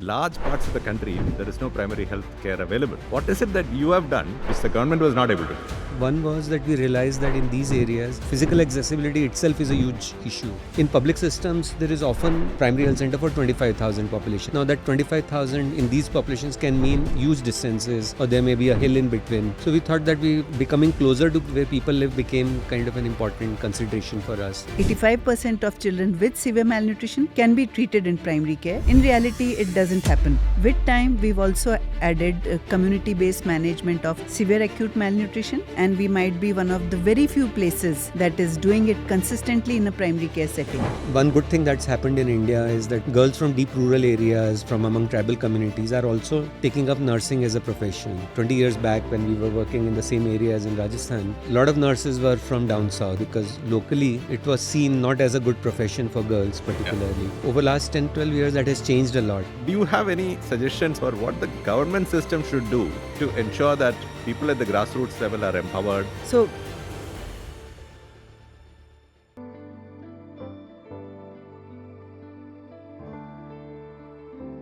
large parts of the country, there is no primary health care available. What is it that you have done which the government was not able to do? One was that we realized that in these areas, physical accessibility itself is a huge issue. In public systems, there is often primary health center for 25,000 population. Now that 25,000 in these populations can mean huge distances, or there may be a hill in between. So we thought that becoming closer to where people live became kind of an important consideration for us. 85% of children with severe malnutrition can be treated in primary care. In reality, it doesn't happen. With time, we've also added community-based management of severe acute malnutrition, and we might be one of the very few places that is doing it consistently in a primary care setting. One good thing that's happened in India is that girls from deep rural areas, from among tribal communities, are also taking up nursing as a profession. 20 years back, when we were working in the same areas in Rajasthan, a lot of nurses were from down south because locally it was seen not as a good profession for girls particularly. Over the last 10-12 years, that has changed a lot. Do you have any suggestions for what the government system should do to ensure that people at the grassroots level are empowered? So,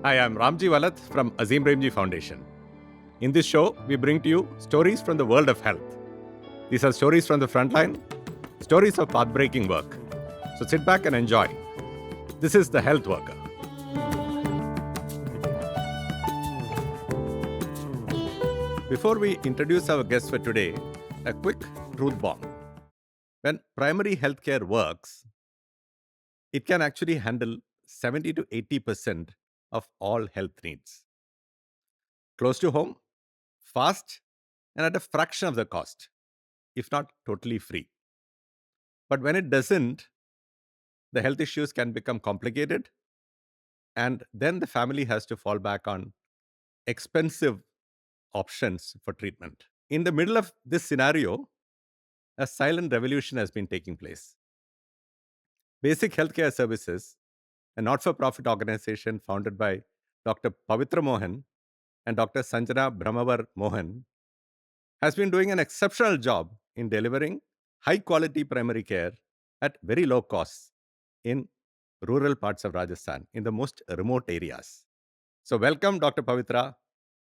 Hi, I'm RamG Vallath from RamG Foundation. In this show, we bring to you stories from the world of health. These are stories from the frontline, stories of path-breaking work. So sit back and enjoy. This is The Health Worker. Before we introduce our guests for today, a quick truth bomb. When primary healthcare works, it can actually handle 70 to 80% of all health needs. Close to home, fast, and at a fraction of the cost, if not totally free. But when it doesn't, the health issues can become complicated, and then the family has to fall back on expensive options for treatment. In the middle of this scenario, a silent revolution has been taking place. Basic Healthcare Services, a not-for-profit organization founded by Dr. Pavitra Mohan and Dr. Sanjana Brahmawar Mohan, has been doing an exceptional job in delivering high-quality primary care at very low costs in rural parts of Rajasthan, in the most remote areas. So welcome, Dr. Pavitra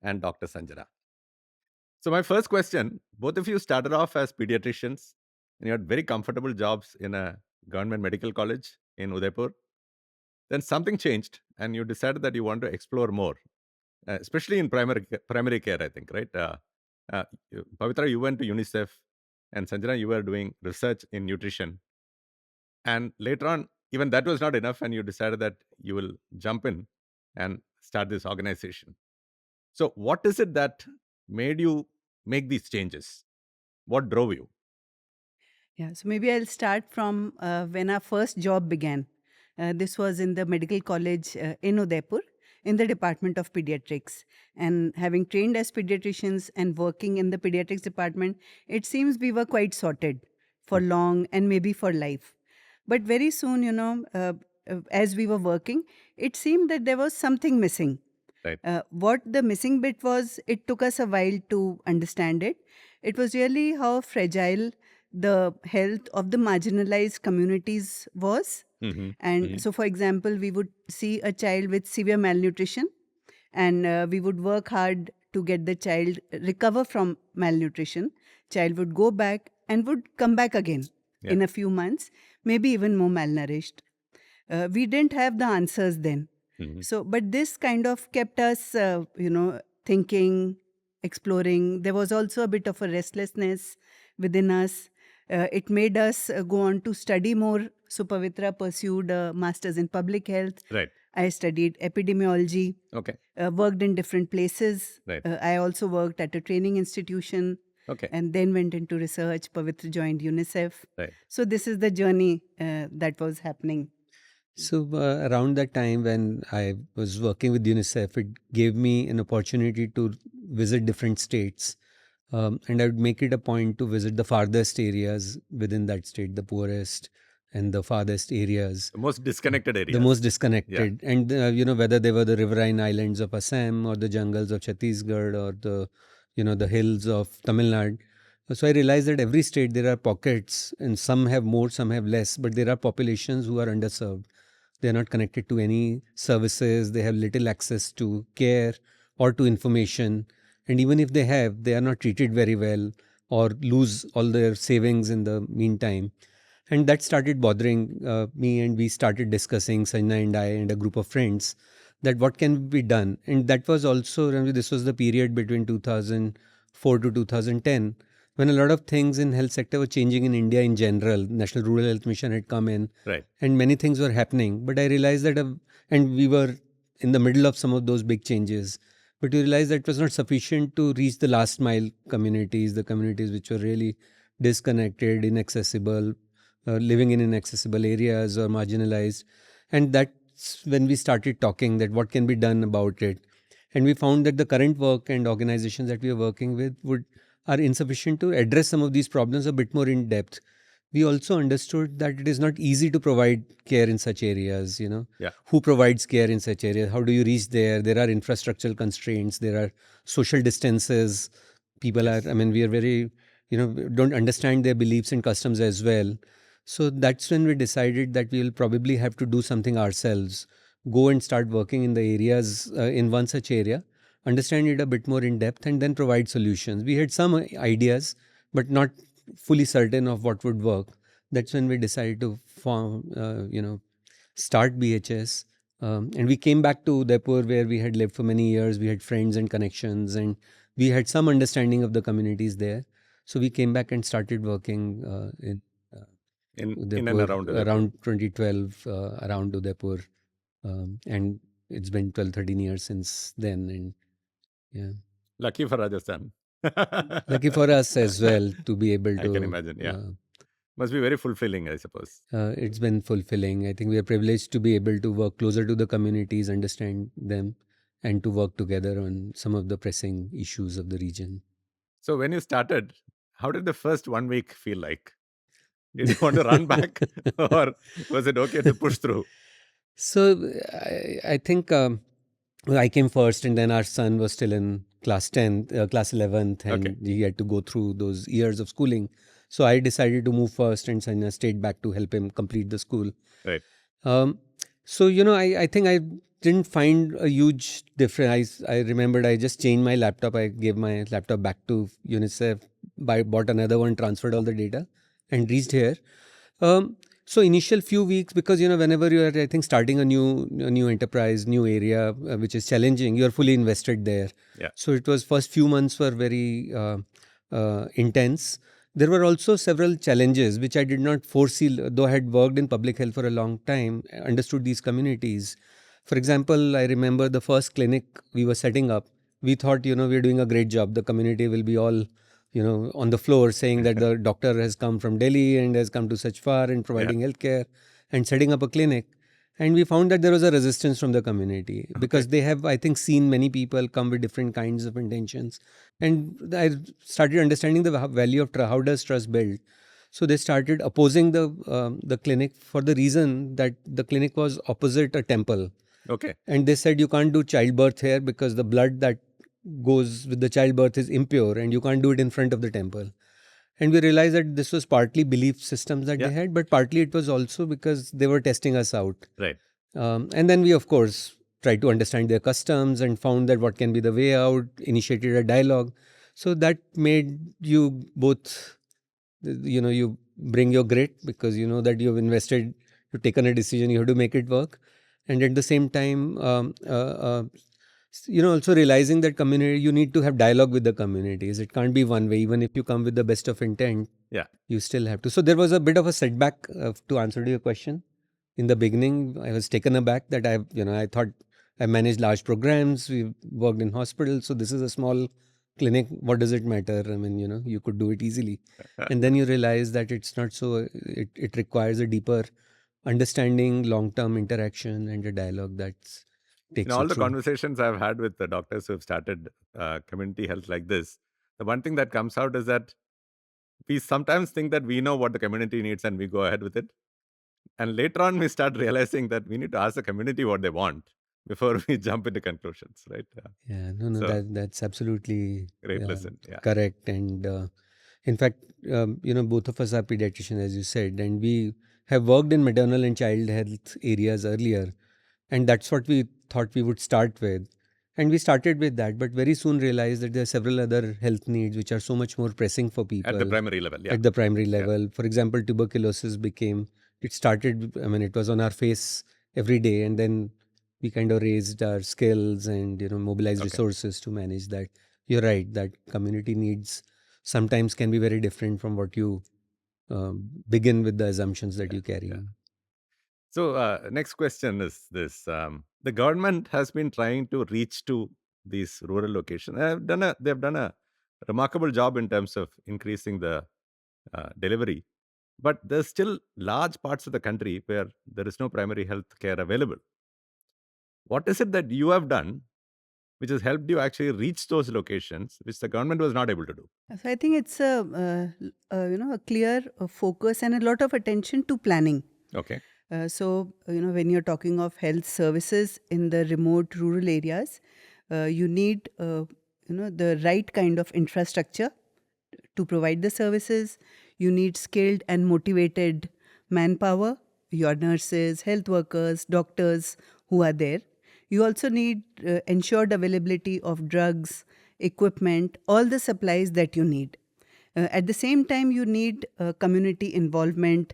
and Dr. Sanjana. So my first question, both of you started off as pediatricians and you had very comfortable jobs in a government medical college in Udaipur. Then something changed and you decided that you want to explore more, especially in primary care, I think, right? Pavitra, you went to UNICEF, and Sanjana, you were doing research in nutrition. And later on, even that was not enough, and you decided that you will jump in and start this organization. So what is it that made you make these changes? What drove you? yeah, so maybe I'll start from when our first job began. This was in the medical college in Udaipur, in the Department of Pediatrics. And having trained as pediatricians and working in the pediatrics department, it seems we were quite sorted for long and maybe for life. But very soon, as we were working, it seemed that there was something missing. Right. What the missing bit was, it took us a while to understand it. It was really how fragile the health of the marginalized communities was. And so, for example, we would see a child with severe malnutrition, and we would work hard to get the child recover from malnutrition. Child would go back and would come back again in a few months, maybe even more malnourished. We didn't have the answers then. So, but this kind of kept us, thinking, exploring. There was also a bit of a restlessness within us. It made us go on to study more. So Pavitra pursued a master's in public health. Right. I studied epidemiology. Okay. Worked in different places. Right. I also worked at a training institution. Okay. And then went into research. Pavitra joined UNICEF. Right. So this is the journey that was happening. So around that time when I was working with UNICEF, it gave me an opportunity to visit different states. And I would make it a point to visit the farthest areas within that state, the poorest and the farthest areas. The most disconnected areas. The most disconnected. Yeah. And, whether they were the riverine islands of Assam or the jungles of Chhattisgarh or the hills of Tamil Nadu. So I realized that every state there are pockets, and some have more, some have less, but there are populations who are underserved. They are not connected to any services. They have little access to care or to information. And even if they have, they are not treated very well or lose all their savings in the meantime. And that started bothering me, and we started discussing, Sanjana and I and a group of friends, that what can be done. And that was also, this was the period between 2004 to 2010, when a lot of things in health sector were changing in India in general. National Rural Health Mission had come in, Right. and many things were happening. But I realized that, and we were in the middle of some of those big changes. But we realized that it was not sufficient to reach the last mile communities, the communities which were really disconnected, inaccessible, living in inaccessible areas or marginalized. And that's when we started talking that what can be done about it. And we found that the current work and organizations that we are working with are insufficient to address some of these problems a bit more in depth. We also understood that it is not easy to provide care in such areas. Yeah. Who provides care in such areas? How do you reach there? There are infrastructural constraints. There are social distances. People Yes. we are very, don't understand their beliefs and customs as well. So that's when we decided that we will probably have to do something ourselves, go and start working in the areas, in one such area, understand it a bit more in depth, and then provide solutions. We had some ideas, but not fully certain of what would work. That's when we decided to form, start BHS. And we came back to Udaipur, where we had lived for many years. We had friends and connections, and we had some understanding of the communities there. So we came back and started working in in Udaipur, and around Udaipur. around 2012, around Udaipur. And it's been 12, 13 years since then. And yeah. Lucky for Rajasthan. Lucky for us as well to be able to. I can imagine, yeah. Must be very fulfilling, I suppose. It's been fulfilling. I think we are privileged to be able to work closer to the communities, understand them, and to work together on some of the pressing issues of the region. So when you started, how did the first 1 week feel like? Did you want to run back, or was it okay to push through? So I think I came first, and then our son was still in class 11th, and Okay. he had to go through those years of schooling. So I decided to move first, and Sanjana stayed back to help him complete the school. Right. So, I think I didn't find a huge difference. I remembered I just changed my laptop. I gave my laptop back to UNICEF, bought another one, transferred all the data, and reached here. So initial few weeks, because whenever you are, I think, starting a new enterprise, new area, which is challenging, you are fully invested there. Yeah. So it was first few months were very intense. There were also several challenges which I did not foresee, though I had worked in public health for a long time, understood these communities. For example, I remember the first clinic we were setting up. We thought, we're doing a great job. The community will be all, on the floor saying that the doctor has come from Delhi and has come to such far and providing healthcare and setting up a clinic. And we found that there was a resistance from the community because they have, I think, seen many people come with different kinds of intentions. And I started understanding the value of trust. How does trust build? So they started opposing the clinic for the reason that the clinic was opposite a temple. Okay. And they said you can't do childbirth here because the blood that goes with the childbirth is impure and you can't do it in front of the temple. And we realized that this was partly belief systems that they had, but partly it was also because they were testing us out. Right. And then we, of course, tried to understand their customs and found that what can be the way out, initiated a dialogue. So that made you both, you bring your grit because you know that you've invested, you've taken a decision, you have to make it work. And at the same time, also realizing that community, you need to have dialogue with the communities. It can't be one way. Even if you come with the best of intent, you still have to. So there was a bit of a setback to answer to your question. In the beginning, I was taken aback that I thought I managed large programs. We worked in hospitals. So this is a small clinic. What does it matter? I mean, you could do it easily. And then you realize that it's not so, it requires a deeper understanding, long-term interaction and a dialogue that's In all the conversations I've had with the doctors who have started community health like this, the one thing that comes out is that we sometimes think that we know what the community needs and we go ahead with it. And later on, we start realizing that we need to ask the community what they want before we jump into conclusions, right? That's absolutely great lesson. Yeah. Correct. And in fact, both of us are pediatricians, as you said, and we have worked in maternal and child health areas earlier. And that's what we thought we would start with. And we started with that, but very soon realized that there are several other health needs which are so much more pressing for people. At the primary level, yeah. At the primary level. For example, tuberculosis it started, it was on our face every day. And then we kind of raised our skills and, mobilized resources to manage that. You're right, that community needs sometimes can be very different from what you begin with the assumptions that you carry. Yeah. So next question is this. The government has been trying to reach to these rural locations. They've done a remarkable job in terms of increasing the delivery. But there's still large parts of the country where there is no primary health care available. What is it that you have done which has helped you actually reach those locations which the government was not able to do? So I think it's a clear focus and a lot of attention to planning. Okay. When you're talking of health services in the remote rural areas, you need the right kind of infrastructure to provide the services. You need skilled and motivated manpower, your nurses, health workers, doctors who are there. You also need ensured availability of drugs, equipment, all the supplies that you need. At the same time, you need community involvement,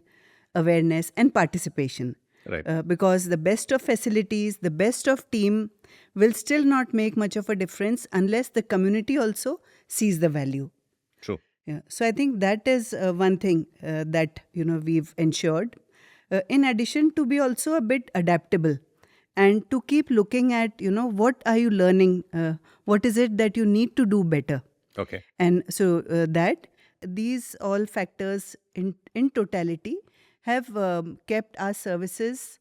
awareness, and participation. Right. Because the best of facilities, the best of team will still not make much of a difference unless the community also sees the value. True. Yeah. So I think that is one thing that we've ensured. In addition, to be also a bit adaptable and to keep looking at what are you learning, what is it that you need to do better. Okay. And so that these all factors in totality have kept our services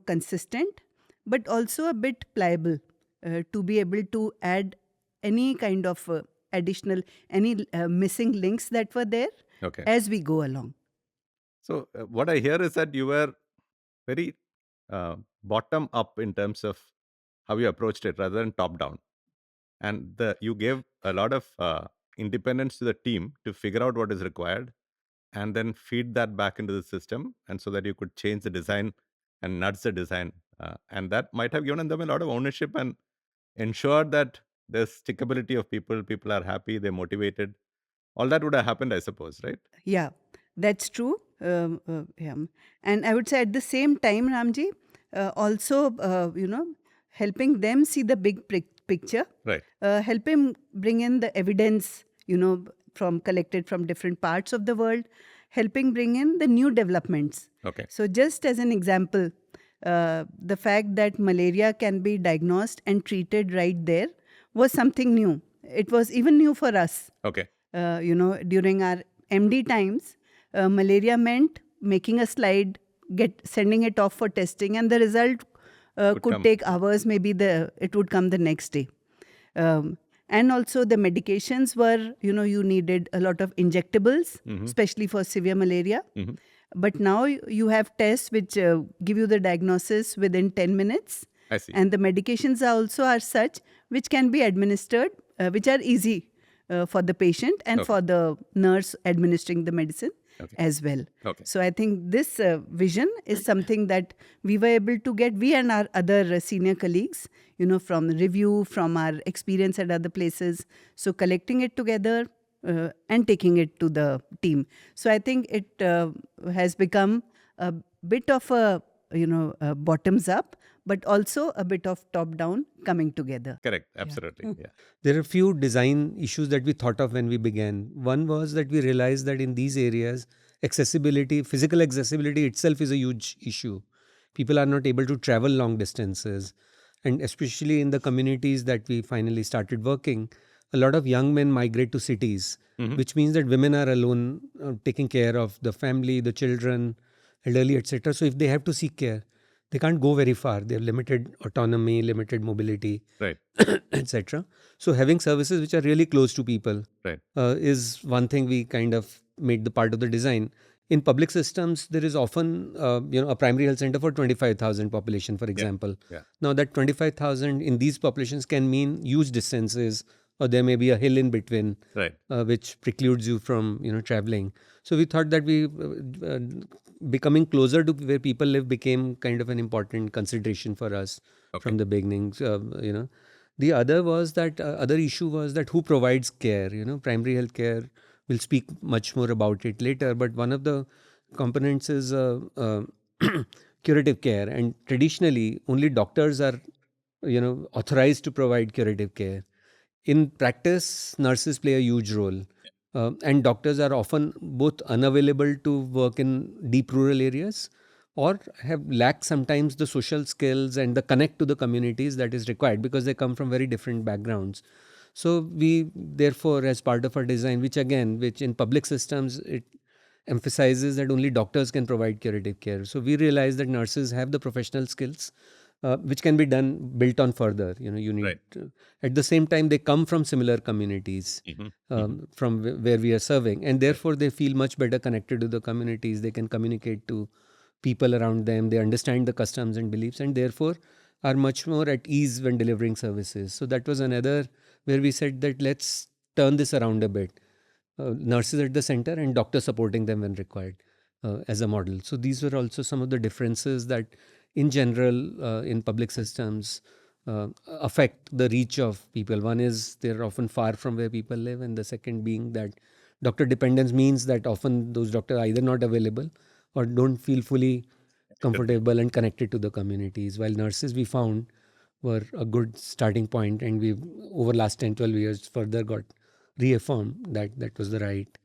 consistent, but also a bit pliable to be able to add any kind of additional, any missing links that were there as we go along. So what I hear is that you were very bottom up in terms of how you approached it rather than top down. And you gave a lot of independence to the team to figure out what is required and then feed that back into the system, and so that you could change the design and nudge the design. And that might have given them a lot of ownership and ensured that there's stickability of people are happy, they're motivated. All that would have happened, I suppose, right? Yeah, that's true. Yeah. And I would say at the same time, Ramji, also, helping them see the big picture. Right. Helping bring in the evidence, collected from different parts of the world, helping bring in the new developments. Okay. So just as an example, the fact that malaria can be diagnosed and treated right there was something new. It was even new for us. Okay. During our MD times, malaria meant making a slide, sending it off for testing, and the result could take hours. Maybe it would come the next day. And also the medications were, you needed a lot of injectables, especially for severe malaria. But now you have tests which give you the diagnosis within 10 minutes. I see. And the medications are such which can be administered, which are easy for the patient and for the nurse administering the medicine as well. Okay. So I think this vision is something that we were able to get, we and our other senior colleagues, from review, from our experience at other places. So collecting it together and taking it to the team. So I think it has become a bit of a bottoms up, but also a bit of top down coming together. Correct. Absolutely. Yeah. There are a few design issues that we thought of when we began. One was that we realized that in these areas, physical accessibility itself is a huge issue. People are not able to travel long distances. And especially in the communities that we finally started working, a lot of young men migrate to cities, which means that women are alone, taking care of the family, the children, elderly, etc. So if they have to seek care, they can't go very far. They have limited autonomy, limited mobility, Right. etc. So having services which are really close to people Right. is one thing we kind of made the part of the design. In public systems, there is often a primary health center for 25,000 population, for example. Yeah. Now that 25,000 in these populations can mean huge distances, or there may be a hill in between, Right. which precludes you from traveling. So we thought that we becoming closer to where people live became kind of an important consideration for us from the beginning. The other was that other issue was that who provides care. Primary health care. We'll speak much more about it later. But one of the components is curative care, and traditionally only doctors are authorized to provide curative care. In practice, nurses play a huge role. And doctors are often both unavailable to work in deep rural areas or have lack sometimes the social skills and the connect to the communities that is required because they come from very different backgrounds. So we therefore, as part of our design, which in public systems, it emphasizes that only doctors can provide curative care. So we realize that nurses have the professional skills which can be built on further. You need at the same time they come from similar communities from where we are serving, and therefore they feel much better connected to the communities. They can communicate to people around them. They understand the customs and beliefs, and therefore are much more at ease when delivering services. So that was another where we said that let's turn this around a bit. Nurses at the center and doctors supporting them when required as a model. So these were also some of the differences that in general in public systems affect the reach of people. One is they're often far from where people live, and the second being that doctor dependence means that often those doctors are either not available or don't feel fully comfortable and connected to the communities. While nurses we found were a good starting point, and we've over last 10-12 years further got reaffirmed that that was the right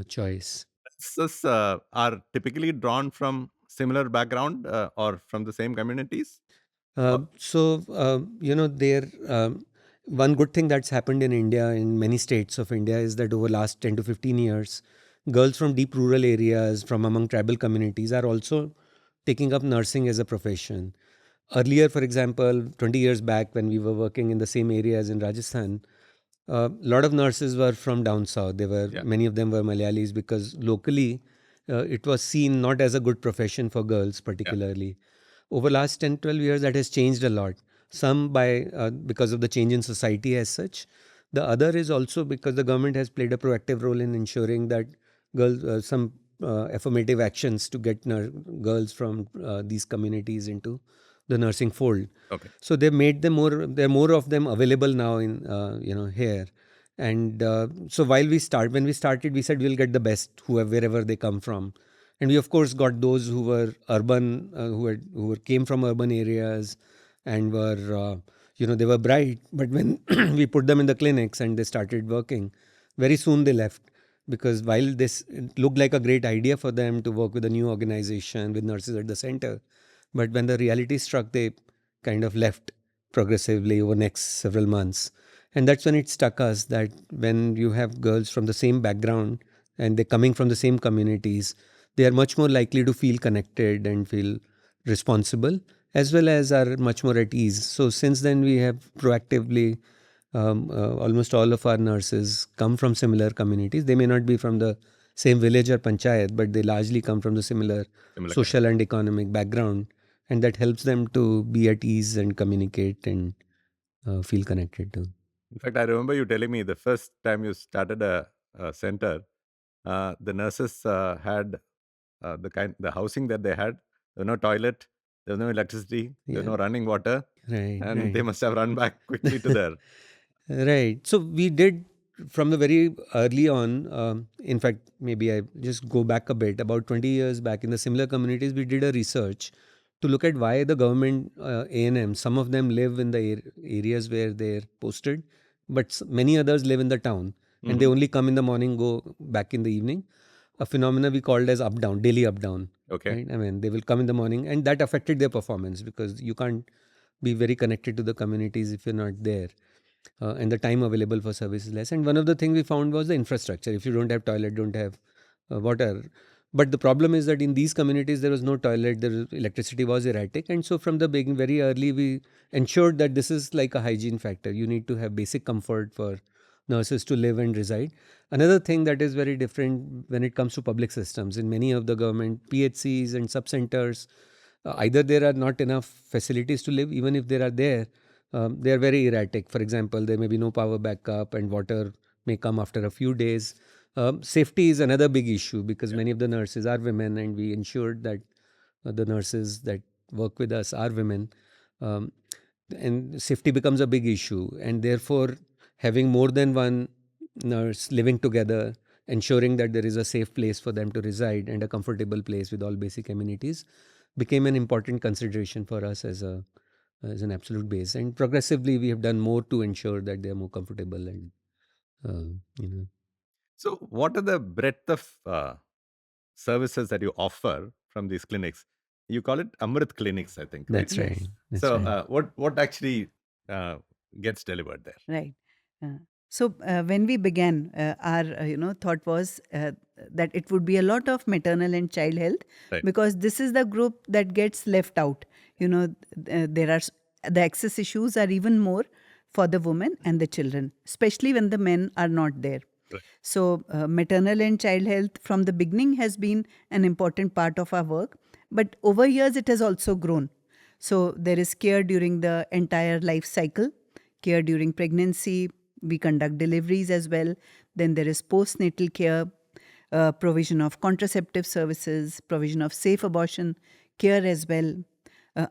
choice. Nurses are typically drawn from similar background or from the same communities. One good thing that's happened in India, in many states of India, is that over last 10 to 15 years, girls from deep rural areas, from among tribal communities, are also taking up nursing as a profession. Earlier, for example, 20 years back, when we were working in the same areas in Rajasthan, a lot of nurses were from down south. Many of them were Malayalis because locally it was seen not as a good profession for girls, particularly. Over last 10, 12 years, that has changed a lot. Some because of the change in society as such. The other is also because the government has played a proactive role in ensuring that some affirmative actions to get girls from these communities into the nursing fold. So they've made them more. There are more of them available now in here. And so when we started, we said we'll get the best wherever they come from. And we of course got those who were urban, came from urban areas, and were they were bright. But when we put them in the clinics and they started working, very soon they left, because while this looked like a great idea for them to work with a new organization with nurses at the center, but when the reality struck, they kind of left progressively over next several months. And that's when it struck us that when you have girls from the same background and they're coming from the same communities, they are much more likely to feel connected and feel responsible, as well as are much more at ease. So since then, we have proactively, almost all of our nurses come from similar communities. They may not be from the same village or panchayat, but they largely come from the similar social and economic background. And that helps them to be at ease and communicate and feel connected to. In fact, I remember you telling me the first time you started a center, the nurses had the housing that they had. There was no toilet, there was no electricity, there was no running water, and they must have run back quickly to there. Right. So we did from the very early on. In fact, maybe I just go back a bit. About 20 years back, in the similar communities, we did a research to look at why the government A&M, some of them live in the areas where they're posted, but many others live in the town, and they only come in the morning, go back in the evening. A phenomena we called as up-down, daily up-down. Right? I mean, they will come in the morning, and that affected their performance because you can't be very connected to the communities if you're not there. And the time available for service is less. And one of the things we found was the infrastructure. If you don't have toilet, don't have water. But the problem is that in these communities, there was no toilet, electricity was erratic. And so from the beginning, very early, we ensured that this is like a hygiene factor. You need to have basic comfort for nurses to live and reside. Another thing that is very different when it comes to public systems, in many of the government PHCs and sub-centers, either there are not enough facilities to live, even if there are there, they are very erratic. For example, there may be no power backup and water may come after a few days. Safety is another big issue because many of the nurses are women, and we ensured that the nurses that work with us are women. Um, and safety becomes a big issue, and therefore having more than one nurse living together, ensuring that there is a safe place for them to reside and a comfortable place with all basic amenities became an important consideration for us as an absolute base. And progressively we have done more to ensure that they are more comfortable and you know. So, what are the breadth of services that you offer from these clinics? You call it Amrit clinics, I think, right? That's right. Yes. That's So, right. what actually gets delivered there? Right. So when we began, our thought was that it would be a lot of maternal and child health, Right. because this is the group that gets left out. There are the access issues are even more for the women and the children, especially when the men are not there. Right. So maternal and child health from the beginning has been an important part of our work, but over years it has also grown. So there is care during the entire life cycle, care during pregnancy. We conduct deliveries as well. Then there is postnatal care, provision of contraceptive services, provision of safe abortion care as well.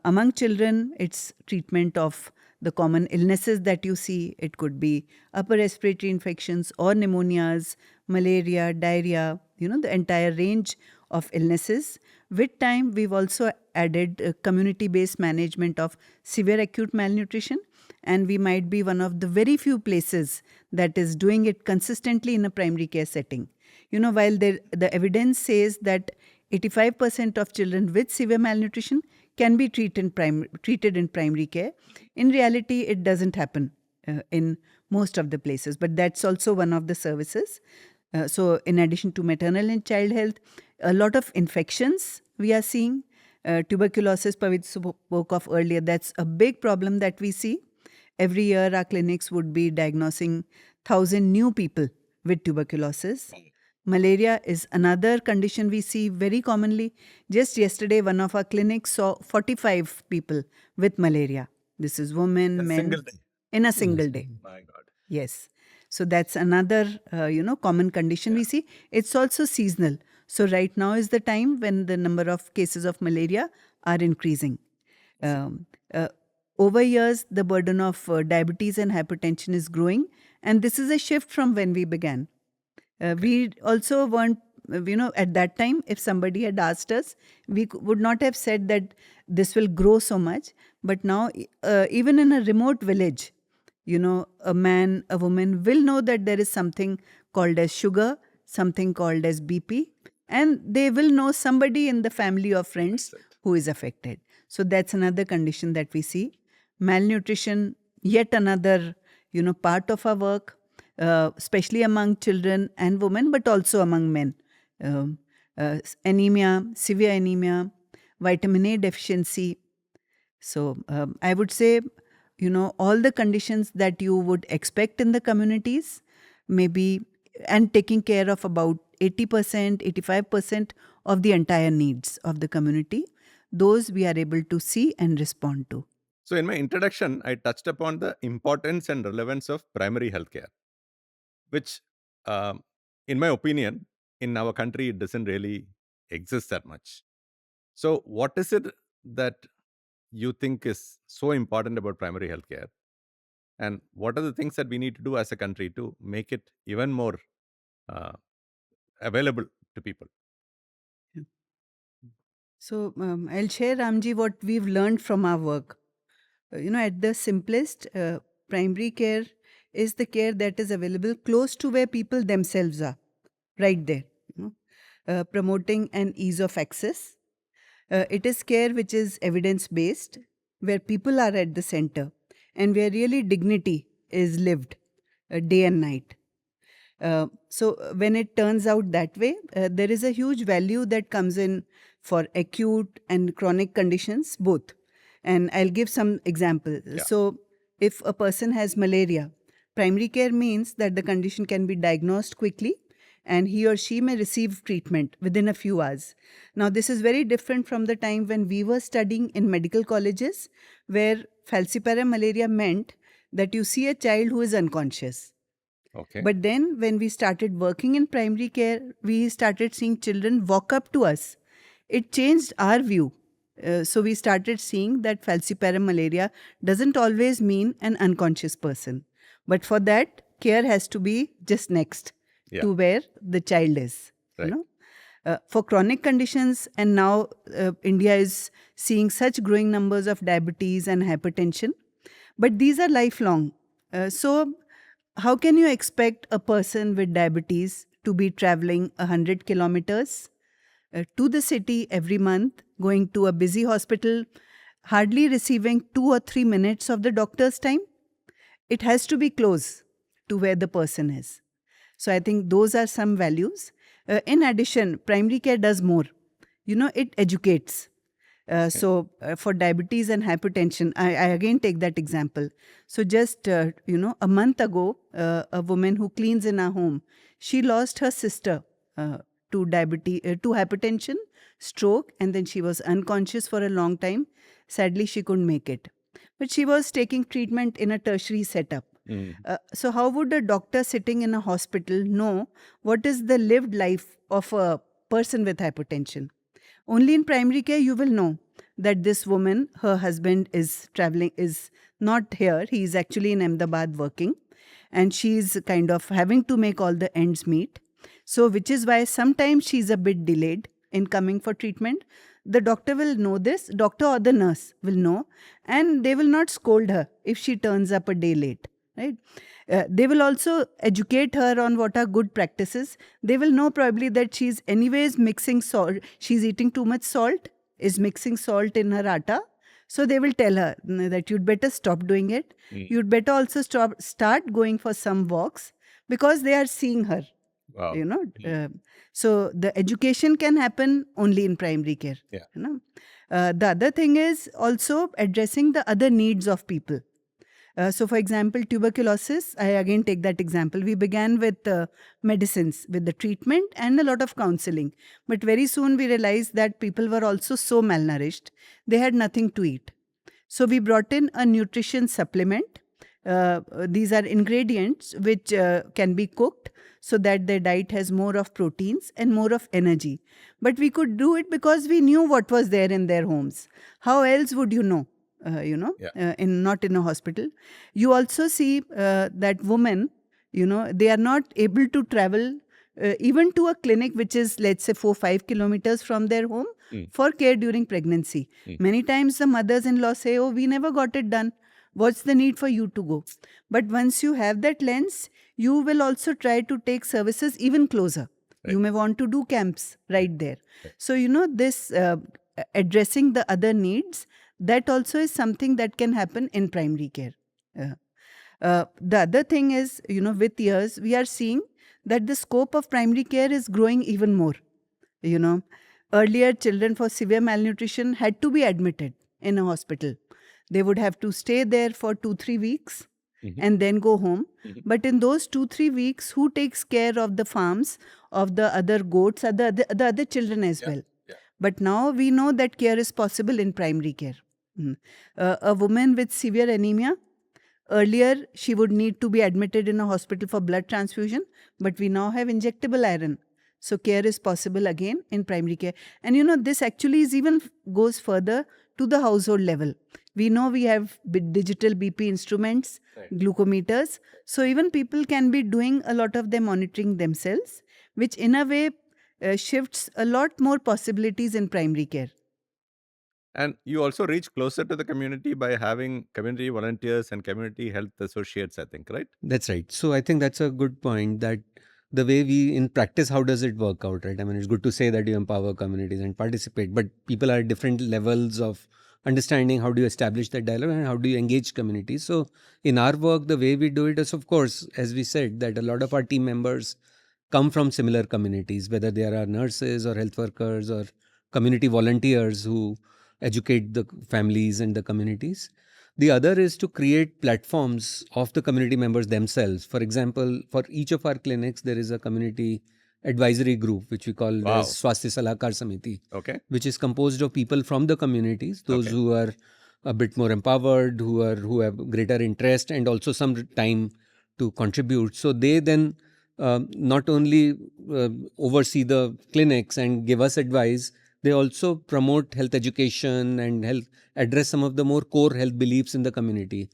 Among children, it's treatment of the common illnesses that you see. It could be upper respiratory infections or pneumonias, malaria, diarrhea, the entire range of illnesses. With time, we've also added community-based management of severe acute malnutrition, and we might be one of the very few places that is doing it consistently in a primary care setting. While the evidence says that 85% of children with severe malnutrition can be treated in primary care, in reality, it doesn't happen in most of the places. But that's also one of the services. So in addition to maternal and child health, a lot of infections we are seeing. Tuberculosis, Pavitra spoke of earlier, that's a big problem that we see. Every year, our clinics would be diagnosing 1,000 new people with tuberculosis. Malaria is another condition we see very commonly. Just yesterday, one of our clinics saw 45 people with malaria. This is women, men. Single day. In a single day. My God. Yes. So that's another, common condition we see. It's also seasonal. So right now is the time when the number of cases of malaria are increasing. Over years, the burden of diabetes and hypertension is growing. And this is a shift from when we began. We also weren't, at that time, if somebody had asked us, we would not have said that this will grow so much. But now, even in a remote village, a man, a woman will know that there is something called as sugar, something called as BP, and they will know somebody in the family or friends who is affected. So that's another condition that we see. Malnutrition, yet another, part of our work, especially among children and women, but also among men. Anemia, severe anemia, vitamin A deficiency. So I would say, all the conditions that you would expect in the communities, maybe, and taking care of about 80%, 85% of the entire needs of the community, those we are able to see and respond to. So, in my introduction, I touched upon the importance and relevance of primary healthcare, which, in my opinion, in our country, it doesn't really exist that much. So, what is it that you think is so important about primary healthcare? And what are the things that we need to do as a country to make it even more available to people? So I'll share, RamG, what we've learned from our work. At the simplest, primary care is the care that is available close to where people themselves are, right there. Promoting an ease of access. It is care which is evidence-based, where people are at the center, and where really dignity is lived day and night. So when it turns out that way, there is a huge value that comes in for acute and chronic conditions, both. And I'll give some examples. Yeah. So if a person has malaria, primary care means that the condition can be diagnosed quickly and he or she may receive treatment within a few hours. Now, this is very different from the time when we were studying in medical colleges, where falciparum malaria meant that you see a child who is unconscious. Okay. But then when we started working in primary care, we started seeing children walk up to us. It changed our view. So we started seeing that falciparum malaria doesn't always mean an unconscious person. But for that, care has to be just next to where the child is. Right. For chronic conditions, and now India is seeing such growing numbers of diabetes and hypertension, but these are lifelong. So how can you expect a person with diabetes to be traveling 100 kilometers to the city every month, going to a busy hospital, hardly receiving 2 or 3 minutes of the doctor's time? It has to be close to where the person is. So I think those are some values. In addition, primary care does more. It educates. For diabetes and hypertension, I again take that example. So just, a month ago, a woman who cleans in our home, she lost her sister to hypertension, stroke, and then she was unconscious for a long time. Sadly, she couldn't make it. But she was taking treatment in a tertiary setup. So how would a doctor sitting in a hospital know what is the lived life of a person with hypertension? Only in primary care you will know that this woman, her husband is traveling, is not here. He is actually in Ahmedabad working, and she's kind of having to make all the ends meet. So which is why sometimes she's a bit delayed in coming for treatment. The doctor will know this, doctor or the nurse will know, and they will not scold her if she turns up a day late. Right? They will also educate her on what are good practices. They will know probably that she's anyways mixing salt. She's eating too much salt, is mixing salt in her atta. So they will tell her that you'd better stop doing it. You'd better also start going for some walks, because they are seeing her. Wow. So the education can happen only in primary care. The other thing is also addressing the other needs of people. So for example, tuberculosis, I again take that example. We began with medicines, with the treatment and a lot of counseling. But very soon we realized that people were also so malnourished, they had nothing to eat. So we brought in a nutrition supplement. These are ingredients which can be cooked so that their diet has more of proteins and more of energy. But we could do it because we knew what was there in their homes. How else would you know? Not in a hospital. You also see that women, they are not able to travel even to a clinic which is, let's say, 4-5 kilometers from their home for care during pregnancy. Many times the mothers-in-law say, oh, we never got it done. What's the need for you to go? But once you have that lens, you will also try to take services even closer. Right. You may want to do camps right there. Right. So, this addressing the other needs, that also is something that can happen in primary care. The other thing is, with years, we are seeing that the scope of primary care is growing even more. Earlier, children for severe malnutrition had to be admitted in a hospital. They would have to stay there for 2-3 weeks and then go home. But in those 2-3 weeks, who takes care of the farms, of the other goats, the other children as well? Yeah. But now we know that care is possible in primary care. A woman with severe anemia, earlier she would need to be admitted in a hospital for blood transfusion, but we now have injectable iron. So care is possible again in primary care. And this actually is even goes further to the household level. We know we have digital BP instruments, right, glucometers. So even people can be doing a lot of their monitoring themselves, which in a way shifts a lot more possibilities in primary care. And you also reach closer to the community by having community volunteers and community health associates, I think, right? That's right. So I think that's a good point, that the way we, in practice, how does it work out, right? I mean, it's good to say that you empower communities and participate, but people are at different levels of understanding how do you establish that dialogue and how do you engage communities. So in our work, the way we do it is, of course, as we said, that a lot of our team members come from similar communities, whether they are nurses or health workers or community volunteers who educate the families and the communities. The other is to create platforms of the community members themselves. For example, for each of our clinics, there is a community advisory group, which we call as Swasthya Salahkar Samiti, which is composed of people from the communities, those who are a bit more empowered, who have greater interest and also some time to contribute. So they then not only oversee the clinics and give us advice, they also promote health education and help address some of the more core health beliefs in the community.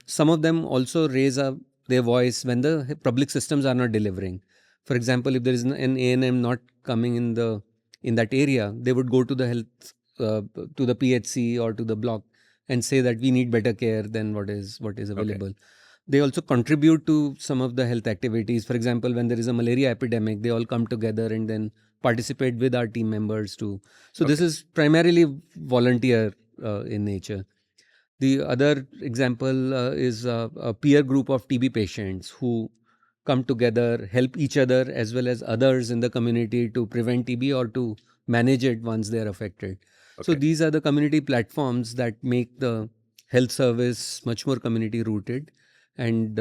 Some of them also raise up their voice when the public systems are not delivering. For example, if there is an A&M not coming in that area, they would go to the health to the PHC or to the block and say that we need better care than what is available. They also contribute to some of the health activities. For example, when there is a malaria epidemic, they all come together and then participate with our team members too. So this is primarily volunteer in nature. The other example is a peer group of TB patients who come together, help each other as well as others in the community to prevent TB or to manage it once they are affected. So these are the community platforms that make the health service much more community rooted and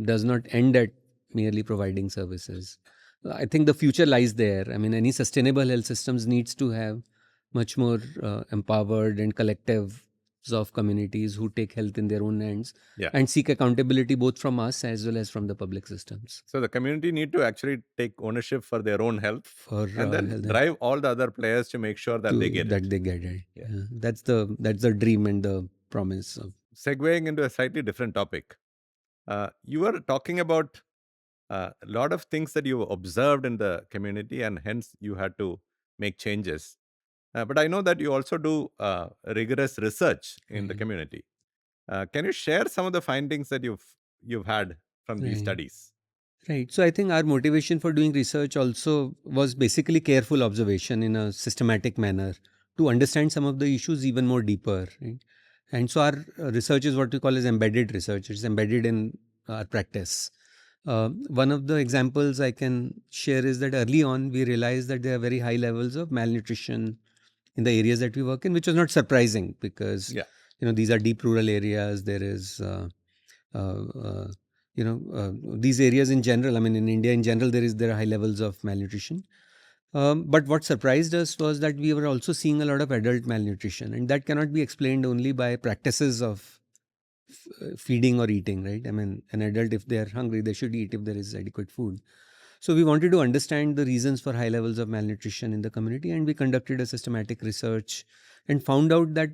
does not end at merely providing services. I think the future lies there. I mean, any sustainable health systems needs to have much more empowered and collective of communities who take health in their own hands and seek accountability both from us as well as from the public systems. So the community need to actually take ownership for their own health and then drive all the other players to make sure that they get it. Yeah. That's the dream and the promise of. Segueing into a slightly different topic, you were talking about a lot of things that you observed in the community and hence you had to make changes. But I know that you also do rigorous research in the community. Can you share some of the findings that you've had from these studies? Right. So I think our motivation for doing research also was basically careful observation in a systematic manner to understand some of the issues even more deeper. Right? And so our research is what we call as embedded research. It's embedded in our practice. One of the examples I can share is that early on we realized that there are very high levels of malnutrition in the areas that we work in, which was not surprising because these are deep rural areas. There is these areas in general. I mean, in India in general, there are high levels of malnutrition. But what surprised us was that we were also seeing a lot of adult malnutrition, and that cannot be explained only by practices of feeding or eating, right? I mean, an adult, if they are hungry, they should eat if there is adequate food. So we wanted to understand the reasons for high levels of malnutrition in the community, and we conducted a systematic research and found out that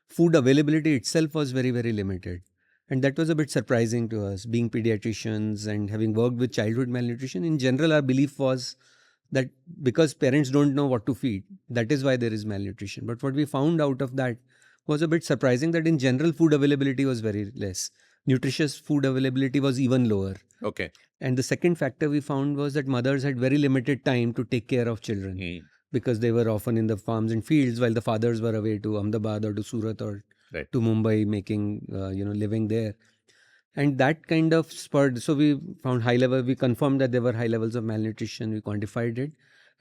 food availability itself was very, very limited. And that was a bit surprising to us, being pediatricians and having worked with childhood malnutrition. In general, our belief was that because parents don't know what to feed, that is why there is malnutrition. But what we found out of that was a bit surprising, that in general, food availability was very less. Nutritious food availability was even lower. Okay. And the second factor we found was that mothers had very limited time to take care of children because they were often in the farms and fields while the fathers were away to Ahmedabad or to Surat or to Mumbai making, living there. And that kind of spurred, so we found we confirmed that there were high levels of malnutrition, we quantified it,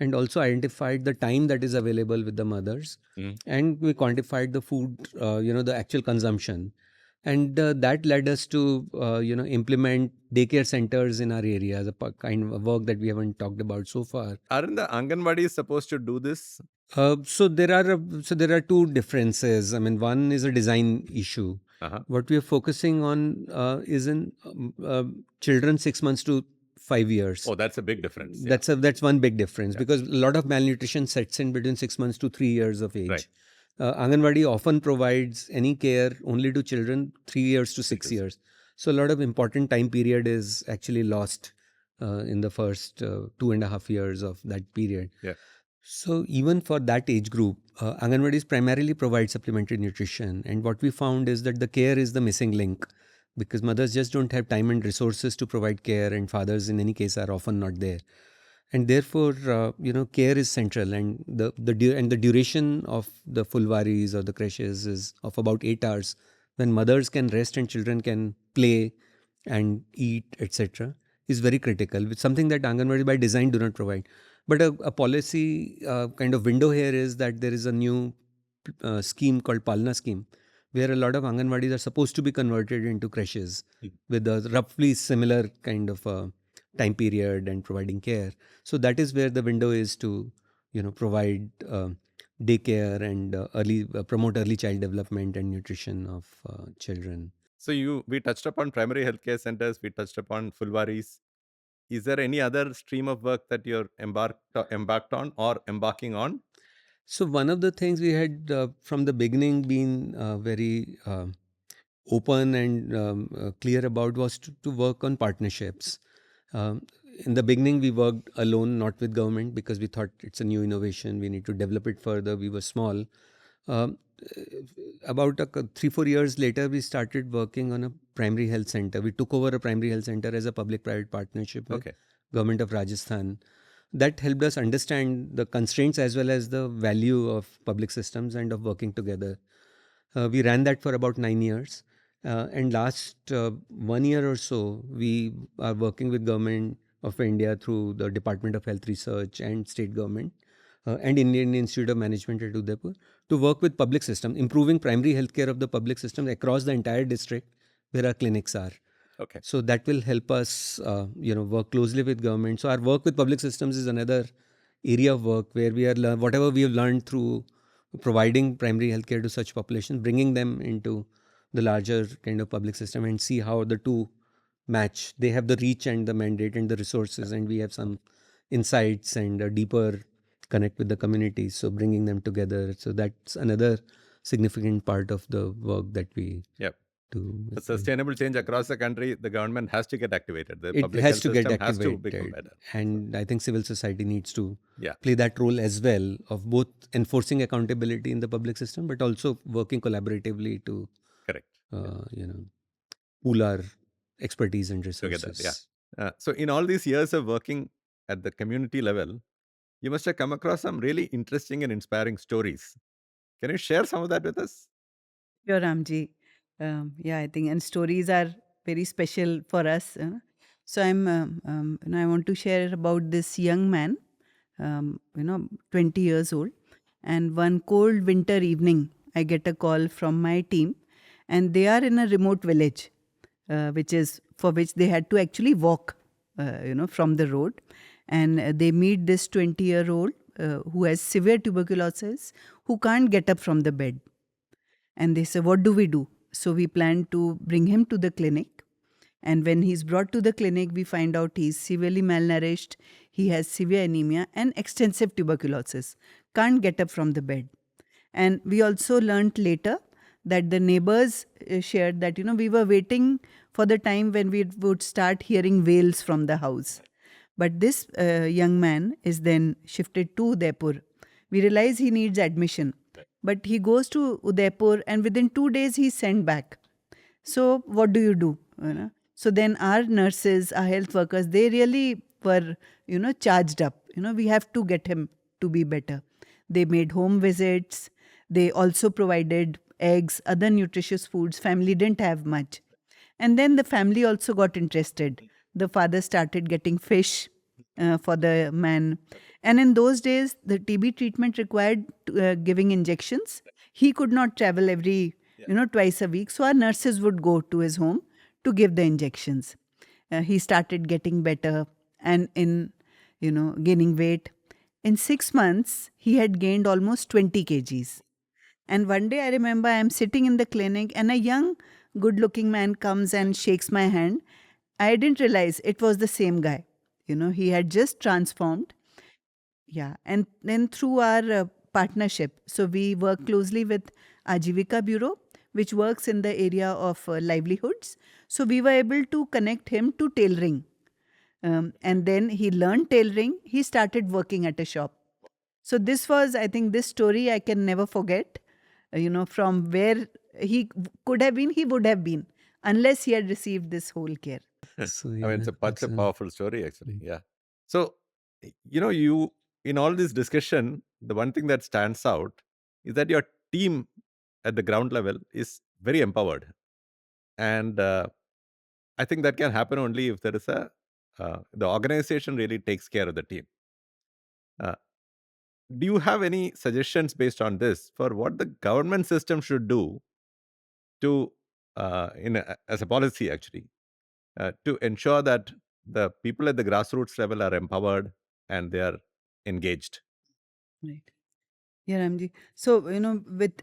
and also identified the time that is available with the mothers. And we quantified the food, the actual consumption. And that led us to, implement daycare centers in our areas, a kind of work that we haven't talked about so far. Aren't the Anganwadis supposed to do this? So there are two differences. I mean, one is a design issue. What we are focusing on is in children 6 months to 5 years. Oh, that's a big difference. That's one big difference because a lot of malnutrition sets in between 6 months to 3 years of age. Right. Anganwadi often provides any care only to children 3 years to 6 years. So a lot of important time period is actually lost in the first 2.5 years of that period. Yeah. So even for that age group, Anganwadis primarily provide supplementary nutrition. And what we found is that the care is the missing link because mothers just don't have time and resources to provide care, and fathers in any case are often not there. And therefore, care is central, and the duration of the fulvaris or the creches is of about 8 hours, when mothers can rest and children can play and eat, etc., is very critical. It's something that Anganwadi by design do not provide. But a policy kind of window here is that there is a new scheme called Palna scheme, where a lot of Anganwadis are supposed to be converted into creches with a roughly similar kind of time period and providing care. So that is where the window is to, provide daycare and promote early child development and nutrition of children. So we touched upon primary healthcare centers, we touched upon Fulwaris. Is there any other stream of work that you're embarked on or embarking on? So one of the things we had from the beginning been very open and clear about was to work on partnerships. Um, in the beginning, we worked alone, not with government, because we thought it's a new innovation. We need to develop it further. We were small. Um, about 3-4 years later, we started working on a primary health center. We took over a primary health center as a public-private partnership with Okay. government of Rajasthan. That helped us understand the constraints as well as the value of public systems and of working together. We ran that for about 9 years. And last 1 year or so, we are working with government of India through the Department of Health Research and state government and Indian Institute of Management at Udaipur to work with public system, improving primary healthcare of the public system across the entire district where our clinics are. Okay. So that will help us, work closely with government. So our work with public systems is another area of work where we are whatever we have learned through providing primary healthcare to such populations, bringing them into the larger kind of public system and see how the two match. They have the reach and the mandate and the resources, and we have some insights and a deeper connect with the community. So bringing them together. So that's another significant part of the work that we Yep. do. For sustainable change across the country, the government has to get activated. The It public has health to get system has to activated, become better. and I think civil society needs to Yeah. play that role as well of both enforcing accountability in the public system, but also working collaboratively to Correct. pool our expertise and resources. Together, yeah. So in all these years of working at the community level, you must have come across some really interesting and inspiring stories. Can you share some of that with us? Sure, Ramji. Yeah, I think, and stories are very special for us. So I want to share about this young man, 20 years old. And one cold winter evening, I get a call from my team, and they are in a remote village, which they had to actually walk, from the road. And they meet this 20-year-old who has severe tuberculosis, who can't get up from the bed. And they say, what do we do? So we plan to bring him to the clinic. And when he's brought to the clinic, we find out he's severely malnourished, he has severe anemia and extensive tuberculosis, can't get up from the bed. And we also learnt later that the neighbors shared that, we were waiting for the time when we would start hearing wails from the house. But this young man is then shifted to Udaipur. We realize he needs admission. But he goes to Udaipur and within 2 days he's sent back. So what do you do? So then our nurses, our health workers, they really were, charged up. We have to get him to be better. They made home visits. They also provided eggs, other nutritious foods. Family didn't have much. And then the family also got interested. The father started getting fish for the man. And in those days, the TB treatment required giving injections. He could not travel twice a week. So our nurses would go to his home to give the injections. He started getting better and gaining weight. In 6 months, he had gained almost 20 kgs. And one day I remember I am sitting in the clinic and a young, good-looking man comes and shakes my hand. I didn't realize it was the same guy. He had just transformed. Yeah. And then through our partnership, so we work closely with Ajivika Bureau, which works in the area of livelihoods. So we were able to connect him to tailoring. And then he learned tailoring. He started working at a shop. So this was, I think, this story I can never forget. From where he could have been, he would have been, unless he had received this whole care. So, I mean, it's a that's powerful story, actually. Yeah. So, you in all this discussion, the one thing that stands out is that your team at the ground level is very empowered, and I think that can happen only if there is the organization really takes care of the team. Do you have any suggestions based on this for what the government system should do to, as a policy, actually, to ensure that the people at the grassroots level are empowered and they are engaged? Right. Yeah, Ramji. So,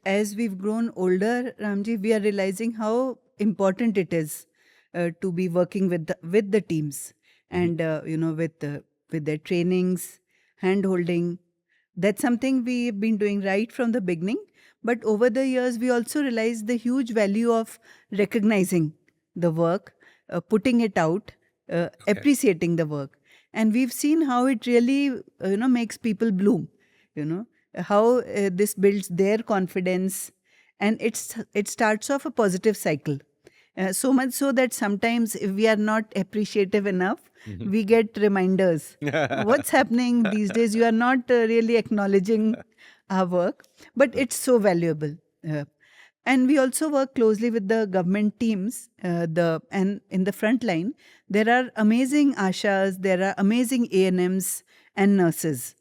as we've grown older, Ramji, we are realizing how important it is to be working with the teams and with their trainings, hand holding. That's something we've been doing right from the beginning. But over the years, we also realized the huge value of recognizing the work, putting it out, appreciating the work. And we've seen how it really, makes people bloom, how this builds their confidence. And it starts off a positive cycle. So much so that sometimes if we are not appreciative enough, we get reminders. What's happening these days? You are not really acknowledging our work, but it's so valuable. And we also work closely with the government teams. And in the front line, there are amazing ashas, there are amazing ANMs and nurses,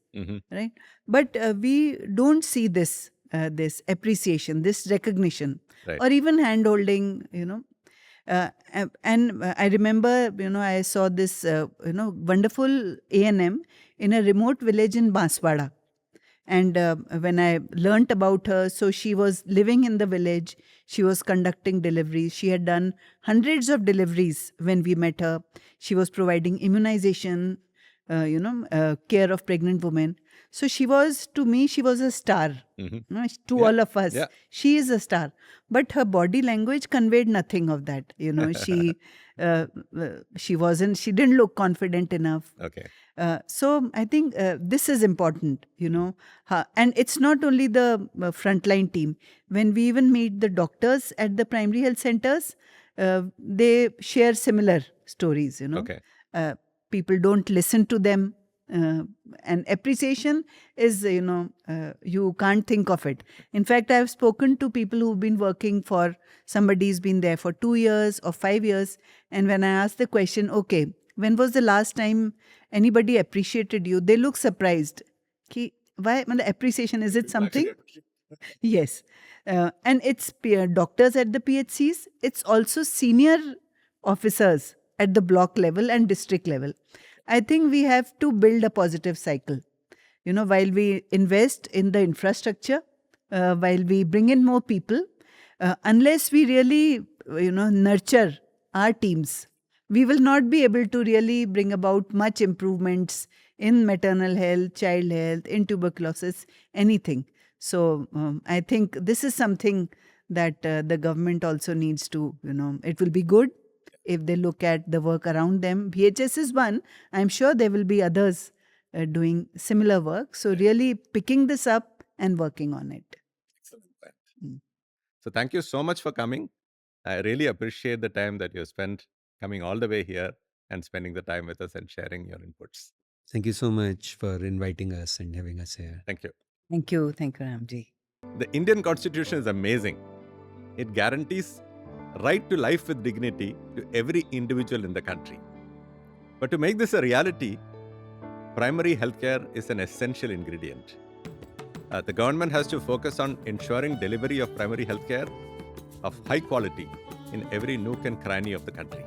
right? But we don't see this appreciation, this recognition, Right. or even hand holding, and I remember, I saw this, wonderful ANM in a remote village in Banswara. And when I learnt about her, so she was living in the village. She was conducting deliveries. She had done hundreds of deliveries when we met her. She was providing immunization, care of pregnant women. So she was, to me, she was a star. To all of us, she is a star. But her body language conveyed nothing of that. She didn't look confident enough. Okay. So I think this is important, and it's not only the frontline team. When we even meet the doctors at the primary health centers, they share similar stories, Okay. People don't listen to them. And appreciation is, you can't think of it. In fact, I've spoken to people who've been working for, somebody's been there for 2 years or 5 years. And when I ask the question, okay, when was the last time anybody appreciated you? They look surprised. Why? Appreciation, is it something? Yes. And it's doctors at the PHCs. It's also senior officers at the block level and district level. I think we have to build a positive cycle. While we invest in the infrastructure, while we bring in more people, unless we really, nurture our teams, we will not be able to really bring about much improvements in maternal health, child health, in tuberculosis, anything. So I think this is something that the government also needs to, it will be good if they look at the work around them. BHS is one. I'm sure there will be others doing similar work. So really picking this up and working on it. So thank you so much for coming. I really appreciate the time that you spent coming all the way here and spending the time with us and sharing your inputs. Thank you so much for inviting us and having us here. Thank you. Thank you. Thank you, RamG. The Indian Constitution is amazing. It guarantees right to life with dignity to every individual in the country. But to make this a reality, primary healthcare is an essential ingredient. The government has to focus on ensuring delivery of primary healthcare of high quality in every nook and cranny of the country.